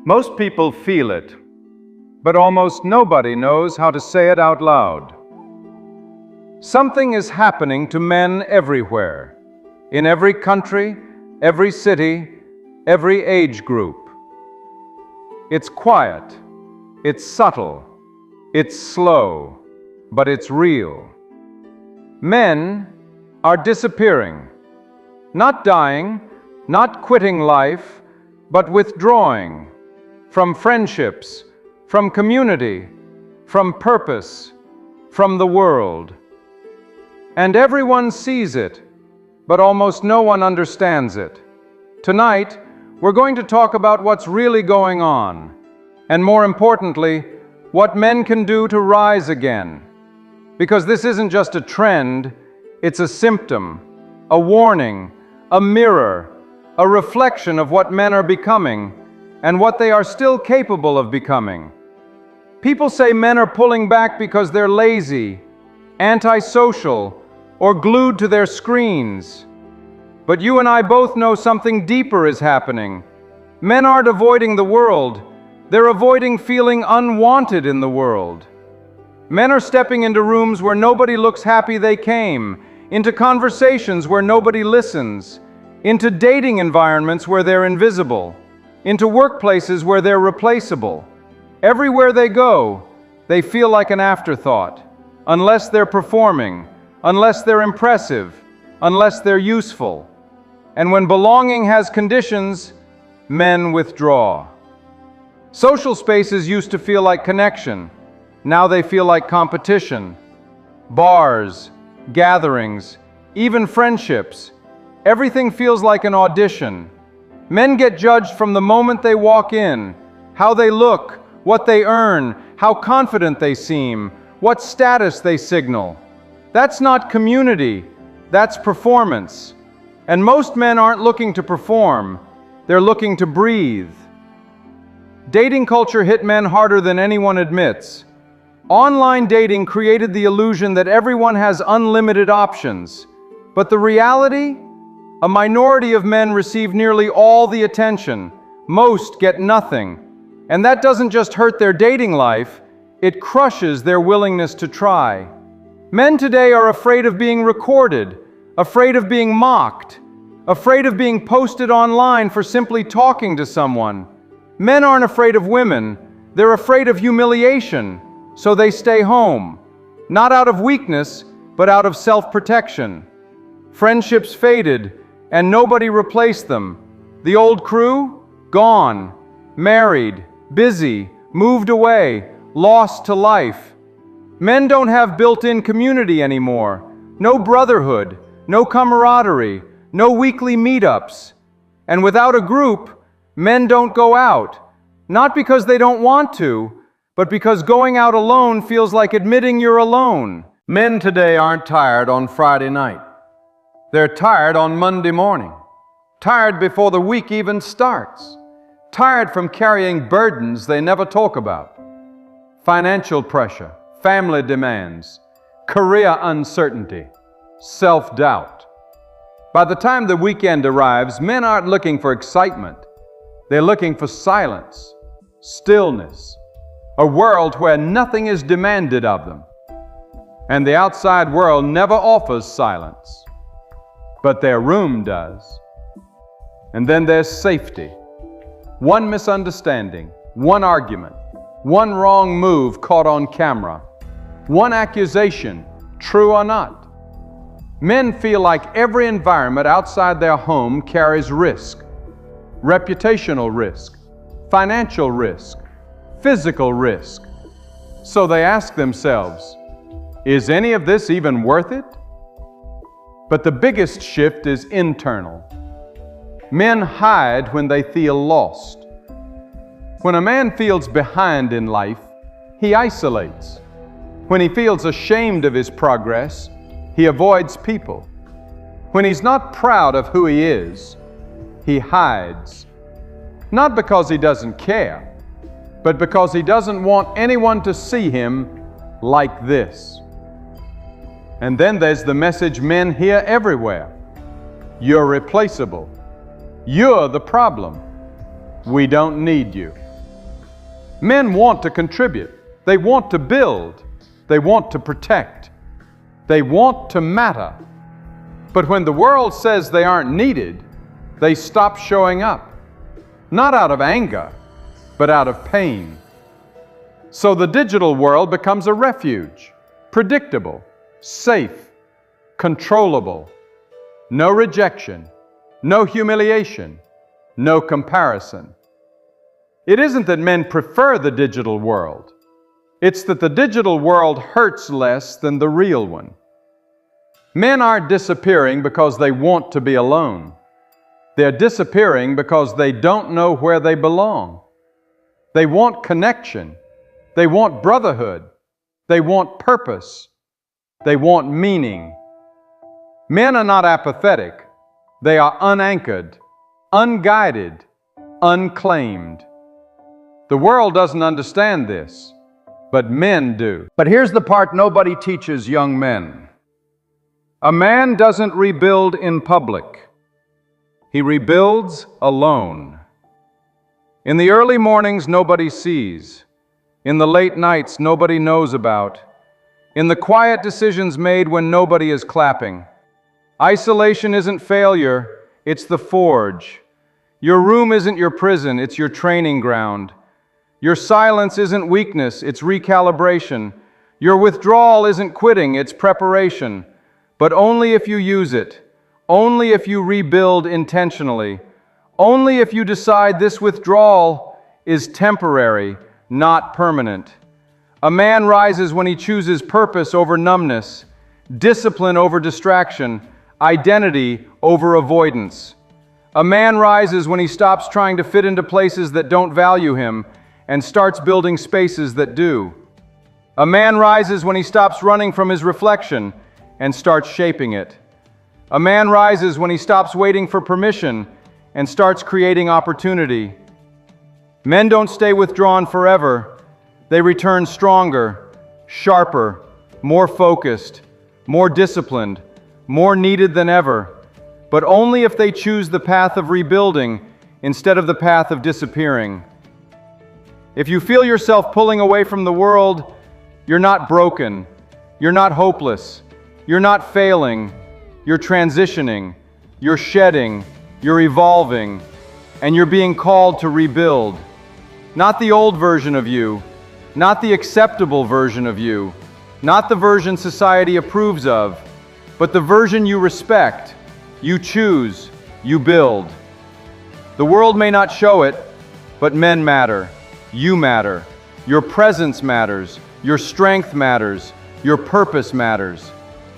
Most people feel it, but almost nobody knows how to say it out loud. Something is happening to men everywhere, in every country, every city, every age group. It's quiet, it's subtle, it's slow, but it's real. Men are disappearing, not dying, not quitting life, but withdrawing from friendships, from community, from purpose, from the world. And everyone sees it, but almost no one understands it. Tonight, we're going to talk about what's really going on, and more importantly, what men can do to rise again. Because this isn't just a trend, it's a symptom, a warning, a mirror, a reflection of what men are becoming and what they are still capable of becoming. People say men are pulling back because they're lazy, antisocial, or glued to their screens. But you and I both know something deeper is happening. Men aren't avoiding the world, they're avoiding feeling unwanted in the world. Men are stepping into rooms where nobody looks happy they came, into conversations where nobody listens, into dating environments where they're invisible, into workplaces where they're replaceable. Everywhere they go, they feel like an afterthought, unless they're performing, unless they're impressive, unless they're useful. And when belonging has conditions, men withdraw. Social spaces used to feel like connection. Now they feel like competition. Bars, gatherings, even friendships. Everything feels like an audition. Men get judged from the moment they walk in, how they look, what they earn, how confident they seem, what status they signal. That's not community, that's performance. And most men aren't looking to perform, they're looking to breathe. Dating culture hit men harder than anyone admits. Online dating created the illusion that everyone has unlimited options. But the reality? A minority of men receive nearly all the attention. Most get nothing. And that doesn't just hurt their dating life, it crushes their willingness to try. Men today are afraid of being recorded, afraid of being mocked, afraid of being posted online for simply talking to someone. Men aren't afraid of women, they're afraid of humiliation, so they stay home. Not out of weakness, but out of self-protection. Friendships faded, and nobody replaced them. The old crew? Gone. Married, busy, moved away, lost to life. Men don't have built-in community anymore. No brotherhood, no camaraderie, no weekly meetups. And without a group, men don't go out. Not because they don't want to, but because going out alone feels like admitting you're alone. Men today aren't tired on Friday night. They're tired on Monday morning. Tired before the week even starts. Tired from carrying burdens they never talk about. Financial pressure, family demands, career uncertainty, self-doubt. By the time the weekend arrives, men aren't looking for excitement. They're looking for silence, stillness, a world where nothing is demanded of them. And the outside world never offers silence, but their room does. And then there's safety. One misunderstanding, one argument, one wrong move caught on camera, one accusation, true or not. Men feel like every environment outside their home carries risk. Reputational risk, financial risk, physical risk. So they ask themselves, is any of this even worth it? But the biggest shift is internal. Men hide when they feel lost. When a man feels behind in life, he isolates. When he feels ashamed of his progress, he avoids people. When he's not proud of who he is, he hides. Not because he doesn't care, but because he doesn't want anyone to see him like this. And then there's the message men hear everywhere. You're replaceable. You're the problem. We don't need you. Men want to contribute. They want to build. They want to protect. They want to matter. But when the world says they aren't needed, they stop showing up. Not out of anger, but out of pain. So the digital world becomes a refuge, predictable, safe, controllable. No rejection, no humiliation, no comparison. It isn't that men prefer the digital world. It's that the digital world hurts less than the real one. Men aren't disappearing because they want to be alone. They're disappearing because they don't know where they belong. They want connection. They want brotherhood. They want purpose. They want meaning. Men are not apathetic. They are unanchored, unguided, unclaimed. The world doesn't understand this, but men do. But here's the part nobody teaches young men. A man doesn't rebuild in public. He rebuilds alone. In the early mornings, nobody sees. In the late nights, nobody knows about. In the quiet decisions made when nobody is clapping. Isolation isn't failure, it's the forge. Your room isn't your prison, it's your training ground. Your silence isn't weakness, it's recalibration. Your withdrawal isn't quitting, it's preparation. But only if you use it, only if you rebuild intentionally, only if you decide this withdrawal is temporary, not permanent. A man rises when he chooses purpose over numbness, discipline over distraction, identity over avoidance. A man rises when he stops trying to fit into places that don't value him and starts building spaces that do. A man rises when he stops running from his reflection and starts shaping it. A man rises when he stops waiting for permission and starts creating opportunity. Men don't stay withdrawn forever. They return stronger, sharper, more focused, more disciplined, more needed than ever, but only if they choose the path of rebuilding instead of the path of disappearing. If you feel yourself pulling away from the world, you're not broken, you're not hopeless, you're not failing, you're transitioning, you're shedding, you're evolving, and you're being called to rebuild. Not the old version of you, not the acceptable version of you, not the version society approves of, but the version you respect, you choose, you build. The world may not show it, but men matter. You matter. Your presence matters. Your strength matters. Your purpose matters.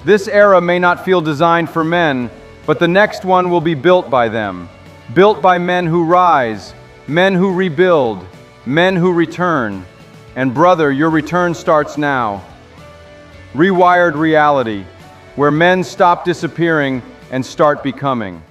This era may not feel designed for men, but the next one will be built by them. Built by men who rise, men who rebuild, men who return. And brother, your return starts now. Rewired reality, where men stop disappearing and start becoming.